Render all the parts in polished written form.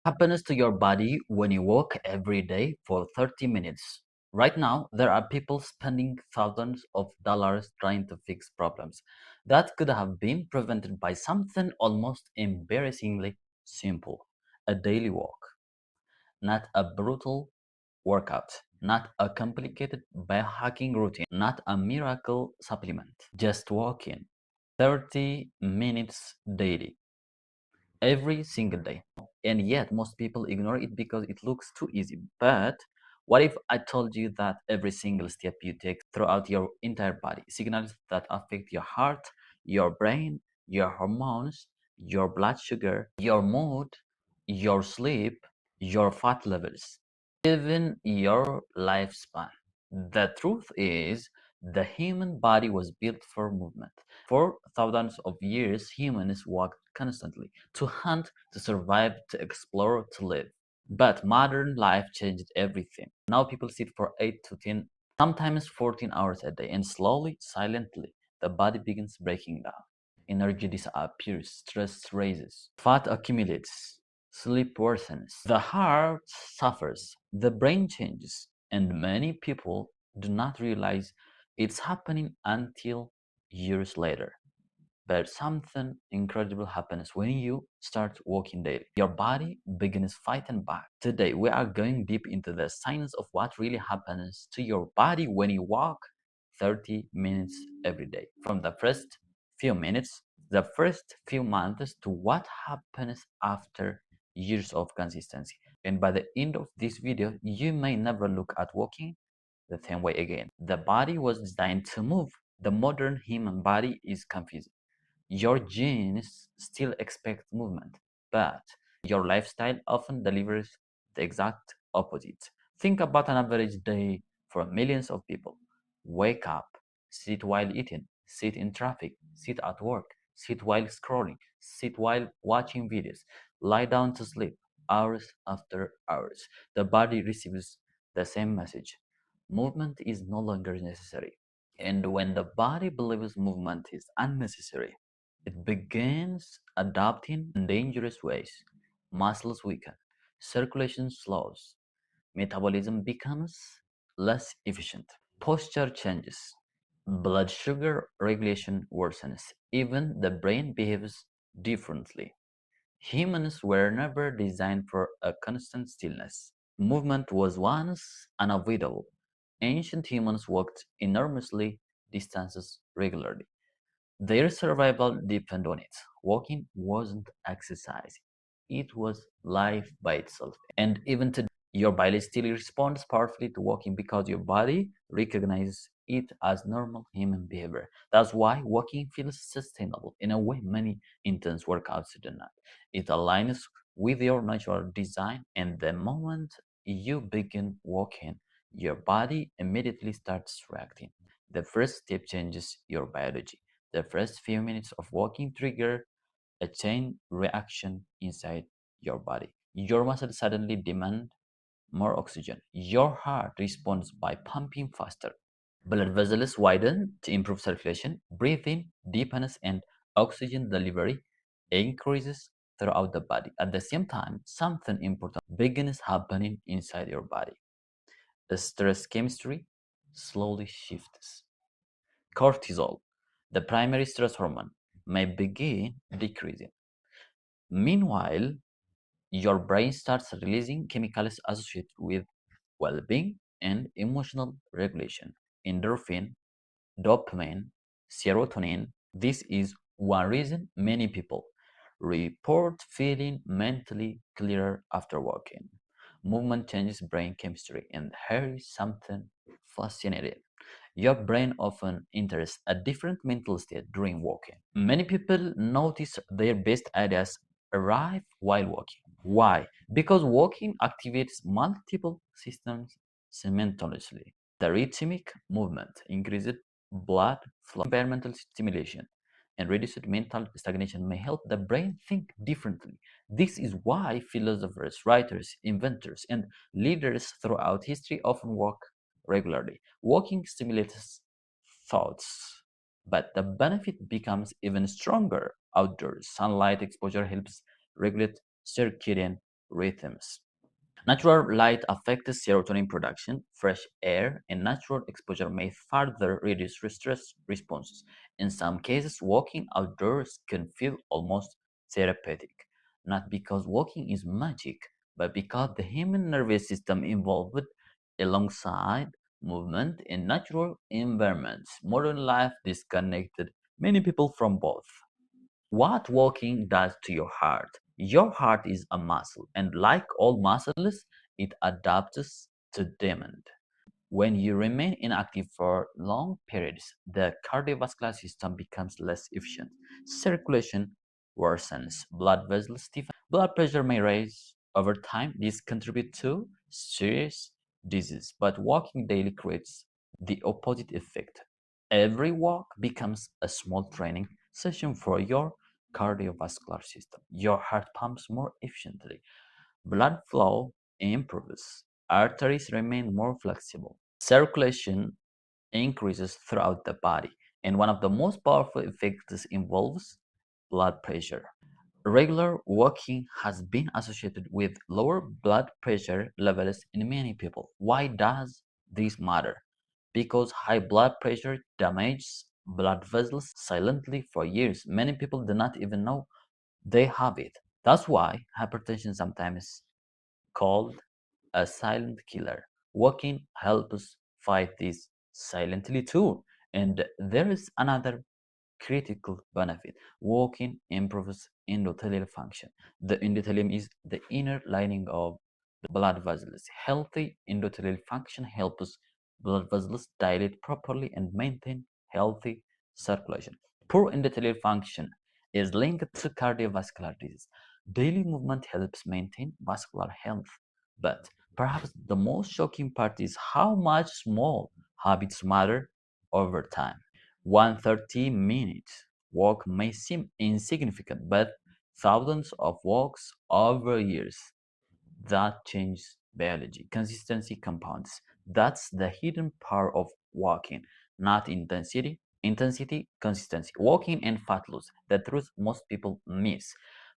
Happens to your body when you walk every day for 30 minutes. Right now, there are people spending thousands of dollars trying to fix problems that could have been prevented by something almost embarrassingly simple: a daily walk. Not a brutal workout, not a complicated biohacking routine, not a miracle supplement. Just walking 30 minutes daily, every single day. And yet, most people ignore it because it looks too easy. But what if I told you that every single step you take throughout your entire body signals that affect your heart, your brain, your hormones, your blood sugar, your mood, your sleep, your fat levels, even your lifespan? The truth is, the human body was built for movement. For thousands of years, humans walked constantly to hunt, to survive, to explore, to live. But modern life changed everything. Now people sit for 8 to 10, sometimes 14 hours a day, and slowly, silently, the body begins breaking down. Energy disappears, stress raises, fat accumulates, sleep worsens, the heart suffers, the brain changes, and many people do not realize it's happening until years later. But something incredible happens when you start walking daily. Your body begins fighting back. Today, we are going deep into the science of what really happens to your body when you walk 30 minutes every day. From the first few minutes, the first few months, to what happens after years of consistency. And by the end of this video, you may never look at walking the same way again. The body was designed to move. The modern human body is confusing. Your genes still expect movement, but your lifestyle often delivers the exact opposite. Think about an average day for millions of people. Wake up, sit while eating, sit in traffic, sit at work, sit while scrolling, sit while watching videos, lie down to sleep, hours after hours. The body receives the same message. Movement is no longer necessary. And when the body believes movement is unnecessary, it begins adapting in dangerous ways. Muscles weaken, circulation slows, metabolism becomes less efficient, posture changes, blood sugar regulation worsens, even the brain behaves differently. Humans were never designed for a constant stillness. Movement was once unavoidable. Ancient humans walked enormously distances regularly. Their survival depended on it. Walking wasn't exercise, it was life by itself. And even today, your body still responds powerfully to walking because your body recognizes it as normal human behavior. That's why walking feels sustainable in a way many intense workouts do not. It aligns with your natural design, and the moment you begin walking, your body immediately starts reacting. The first step changes your biology. The first few minutes of walking trigger a chain reaction inside your body. Your muscles suddenly demand more oxygen. Your heart responds by pumping faster. Blood vessels widen to improve circulation. Breathing deepens and oxygen delivery increases throughout the body. At the same time, something important begins happening inside your body. The stress chemistry slowly shifts. Cortisol, the primary stress hormone, may begin decreasing. Meanwhile, your brain starts releasing chemicals associated with well being and emotional regulation: endorphin, dopamine, serotonin. This is one reason many people report feeling mentally clearer after walking. Movement changes brain chemistry, and here is something fascinating. Your brain often enters a different mental state during walking. Many people notice their best ideas arrive while walking. Why? Because walking activates multiple systems simultaneously. The rhythmic movement increased blood flow, environmental stimulation, and reduced mental stagnation may help the brain think differently. This is why philosophers, writers, inventors, and leaders throughout history often walk regularly. Walking stimulates thoughts, but the benefit becomes even stronger outdoors. Sunlight exposure helps regulate circadian rhythms. Natural light affects serotonin production. Fresh air and natural exposure may further reduce stress responses. In some cases, walking outdoors can feel almost therapeutic, not because walking is magic, but because the human nervous system involved alongside movement in natural environments. Modern life disconnected many people from both. What walking does to your heart. Your heart is a muscle, and like all muscles, it adapts to demand. When you remain inactive for long periods, the cardiovascular system becomes less efficient. Circulation worsens, blood vessels stiffen, blood pressure may rise over time. This contributes to serious disease, but walking daily creates the opposite effect. Every walk becomes a small training session for your cardiovascular system. Your heart pumps more efficiently, blood flow improves, arteries remain more flexible, circulation increases throughout the body, and one of the most powerful effects involves blood pressure. Regular walking has been associated with lower blood pressure levels in many people. Why does this matter? Because high blood pressure damages blood vessels silently for years. Many people do not even know they have it. That's why hypertension sometimes called a silent killer. Walking helps fight this silently too. And there is another critical benefit. Walking improves endothelial function. The endothelium is the inner lining of the blood vessels. Healthy endothelial function helps blood vessels dilate properly and maintain healthy circulation. Poor endothelial function is linked to cardiovascular disease. Daily movement helps maintain vascular health. But perhaps the most shocking part is how much small habits matter over time. 130-minute walk may seem insignificant, but thousands of walks over years that change biology. Consistency compounds. That's the hidden power of walking, not intensity, consistency. Walking and fat loss, the truth most people miss.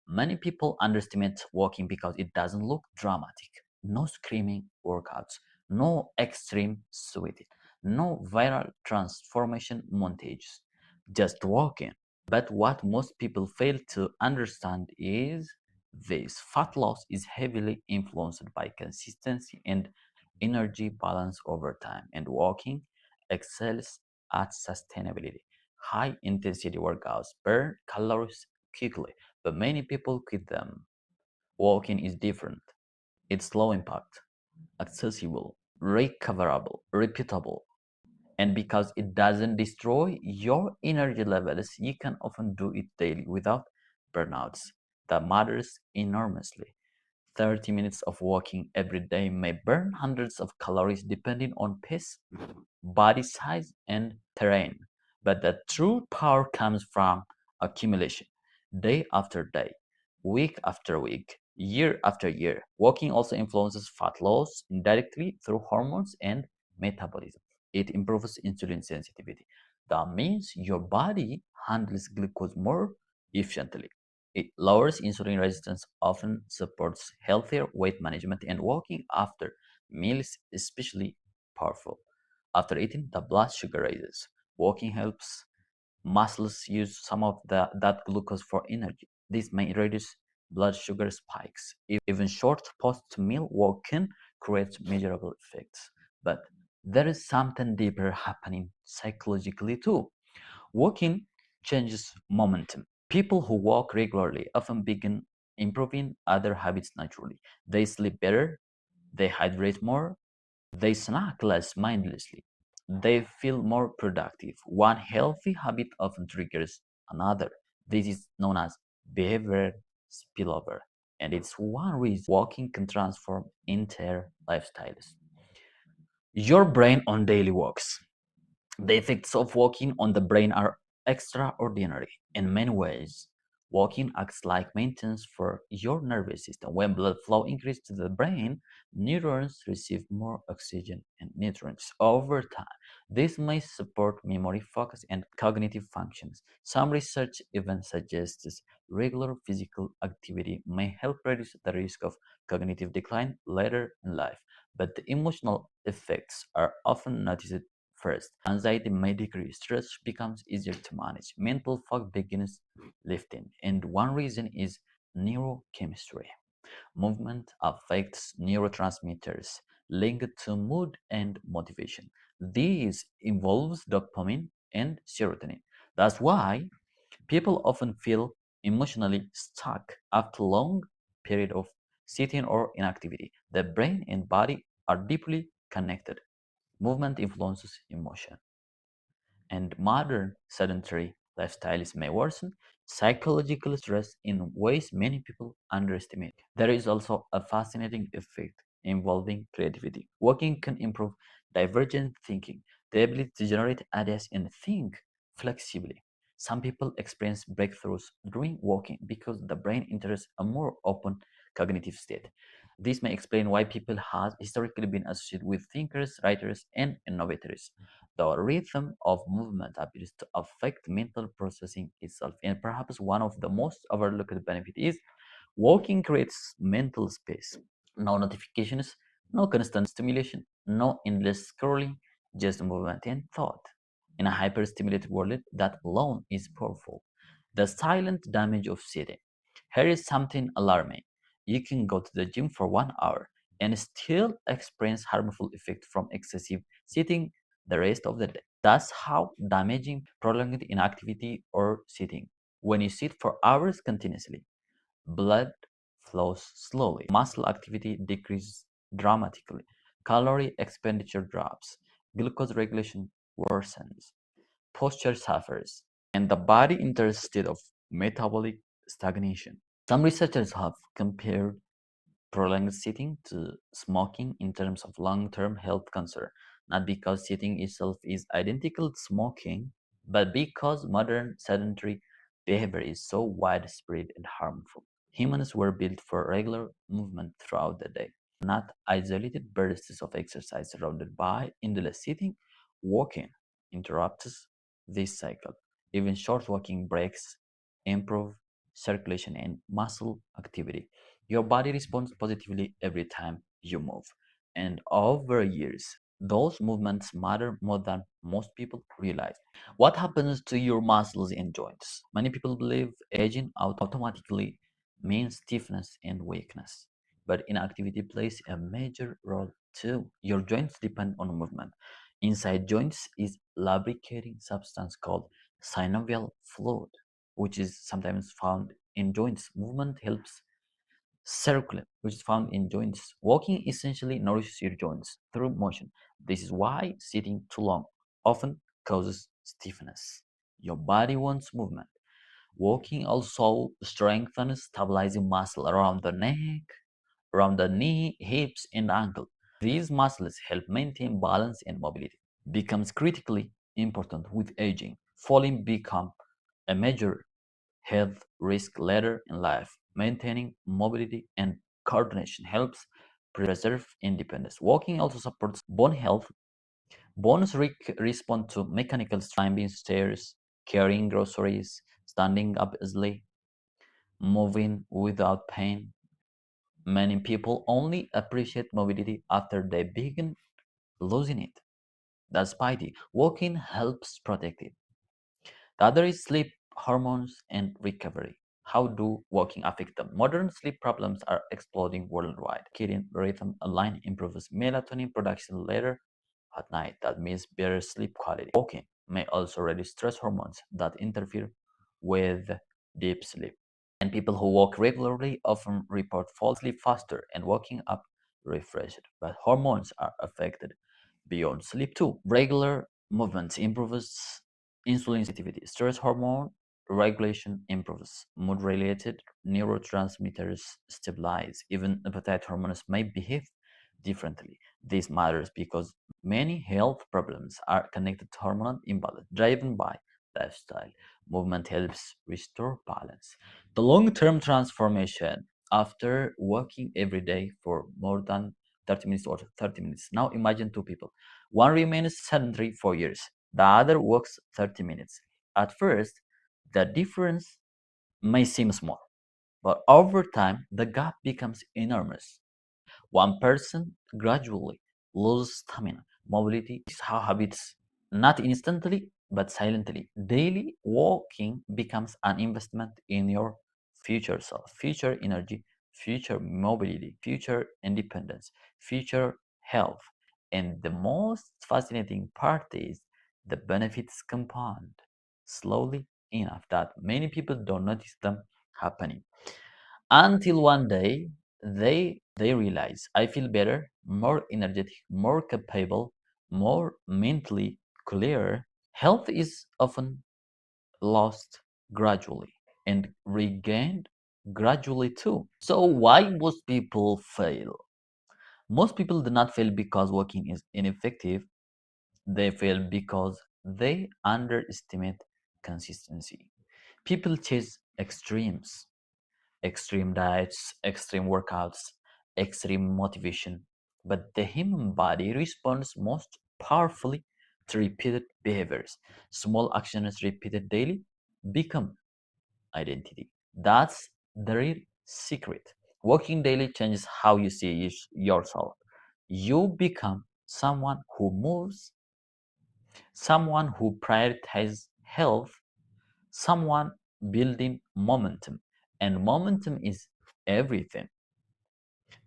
Many people underestimate walking because it doesn't look dramatic. No screaming workouts, no extreme sweating, no viral transformation montages, just walking. But what most people fail to understand is this: fat loss is heavily influenced by consistency and energy balance over time, and walking excels at sustainability. High intensity workouts burn calories quickly, but many people quit them. Walking is different. It's low impact, accessible, recoverable, repeatable, and because it doesn't destroy your energy levels, you can often do it daily without burnouts. That matters enormously. 30 minutes of walking every day may burn hundreds of calories depending on pace, body size, and terrain. But the true power comes from accumulation, day after day, week after week, year after year. Walking also influences fat loss indirectly through hormones and metabolism. It improves insulin sensitivity. That means your body handles glucose more efficiently. It lowers insulin resistance, often supports healthier weight management, and walking after meals is especially powerful. After eating, the blood sugar rises. Walking helps muscles use some of that glucose for energy. This may reduce blood sugar spikes. Even short post-meal walk can create measurable effects. But there is something deeper happening psychologically too. Walking changes momentum. People who walk regularly often begin improving other habits naturally. They sleep better, they hydrate more, they snack less mindlessly. They feel more productive. One healthy habit often triggers another. This is known as behavioral spillover, and it's one reason walking can transform entire lifestyles. Your brain on daily walks. The effects of walking on the brain are extraordinary in many ways. Walking acts like maintenance for your nervous system. When blood flow increases to the brain, neurons receive more oxygen and nutrients over time. This may support memory, focus, and cognitive functions. Some research even suggests regular physical activity may help reduce the risk of cognitive decline later in life, but the emotional effects are often noticed first. Anxiety may decrease, stress becomes easier to manage, mental fog begins lifting, and one reason is neurochemistry. Movement affects neurotransmitters linked to mood and motivation. These involves dopamine and serotonin. That's why people often feel emotionally stuck after long period of sitting or inactivity. The brain and body are deeply connected. Movement influences emotion, and modern sedentary lifestyles may worsen psychological stress in ways many people underestimate. There is also a fascinating effect involving creativity. Walking can improve divergent thinking, the ability to generate ideas and think flexibly. Some people experience breakthroughs during walking because the brain enters a more open cognitive state. This may explain why people have historically been associated with thinkers, writers, and innovators. The rhythm of movement appears to affect mental processing itself, and perhaps one of the most overlooked benefits is walking creates mental space. No notifications, no constant stimulation, no endless scrolling, just movement and thought. In a hyper-stimulated world, that alone is powerful. The silent damage of sitting. Here is something alarming. You can go to the gym for 1 hour and still experience harmful effects from excessive sitting the rest of the day. That's how damaging prolonged inactivity or sitting. When you sit for hours continuously, blood flows slowly, muscle activity decreases dramatically, calorie expenditure drops, glucose regulation worsens, posture suffers, and the body enters a state of metabolic stagnation. Some researchers have compared prolonged sitting to smoking in terms of long-term health concern, not because sitting itself is identical to smoking, but because modern sedentary behavior is so widespread and harmful. Humans were built for regular movement throughout the day, not isolated bursts of exercise surrounded by endless sitting. Walking interrupts this cycle. Even short walking breaks improve circulation and muscle activity. Your body responds positively every time you move. And over years, those movements matter more than most people realize. What happens to your muscles and joints? Many people believe aging out automatically means stiffness and weakness. But inactivity plays a major role too. Your joints depend on movement. Inside joints is lubricating substance called synovial fluid, which is sometimes found in joints. Movement helps circulate, which is found in joints. Walking essentially nourishes your joints through motion. This is why sitting too long often causes stiffness. Your body wants movement. Walking also strengthens stabilizing muscle around the neck, around the knee, hips, and ankle. These muscles help maintain balance and mobility. Becomes critically important with aging. Falling become a major health risk later in life. Maintaining mobility and coordination helps preserve independence. Walking also supports bone health. Bones respond to mechanical climbing stairs, carrying groceries, standing up easily, moving without pain. Many people only appreciate mobility after they begin losing it. That's piety. Walking helps protect it. The other is sleep, hormones, and recovery. How do walking affect them? Modern sleep problems are exploding worldwide. Circadian rhythm align improves melatonin production later at night. That means better sleep quality. Walking may also reduce stress hormones that interfere with deep sleep. And people who walk regularly often report fall asleep faster and waking up refreshed. But hormones are affected beyond sleep too. Regular movement improves insulin sensitivity. Stress hormone regulation improves. Mood related neurotransmitters stabilize. Even appetite hormones may behave differently. This matters because many health problems are connected to hormonal imbalance driven by lifestyle. Movement helps restore balance. The long-term transformation after working every day for more than 30 minutes or 30 minutes. Now imagine two people. One remains sedentary for years. The other works 30 minutes. At first, the difference may seem small, but over time, the gap becomes enormous. One person gradually loses stamina, mobility, how habits, not instantly, but silently. Daily walking becomes an investment in your future self, future energy, future mobility, future independence, future health. And the most fascinating part is the benefits compound slowly enough that many people don't notice them happening until one day they realize I feel better, more energetic, more capable, more mentally clear. Health is often lost gradually and regained gradually too. So why most people fail? Most people do not fail because walking is ineffective. They fail because they underestimate consistency. People chase extremes, extreme diets, extreme workouts, extreme motivation. But the human body responds most powerfully to repeated behaviors. Small actions repeated daily become identity. That's the real secret. Working daily changes how you see yourself. You become someone who moves, someone who prioritizes health, someone building momentum. And momentum is everything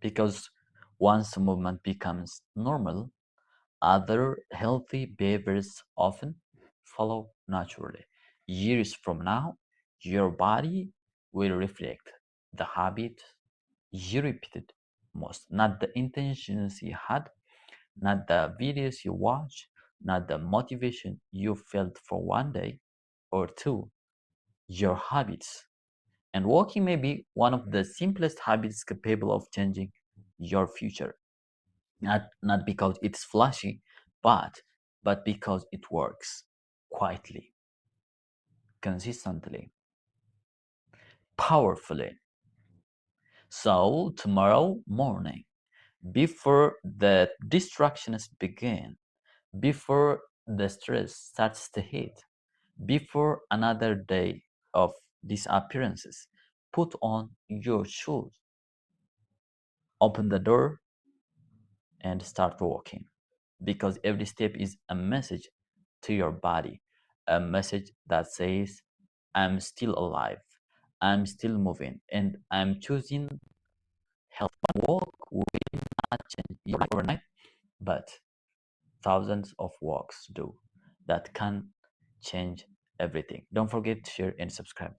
because once movement becomes normal, other healthy behaviors often follow naturally. Years from now, your body will reflect the habit you repeated most, not the intentions you had, not the videos you watched, not the motivation you felt for one day or two, your habits. And walking may be one of the simplest habits capable of changing your future. Not because it's flashy, but because it works quietly, consistently, powerfully. So tomorrow morning, before the distractions begin, before the stress starts to hit, before another day of disappearances, put on your shoes, open the door, and start walking. Because every step is a message to your body, a message that says, I'm still alive, I'm still moving, and I'm choosing health. One walk will not change your life overnight, but thousands of walks do that can change everything. Don't forget to share and subscribe.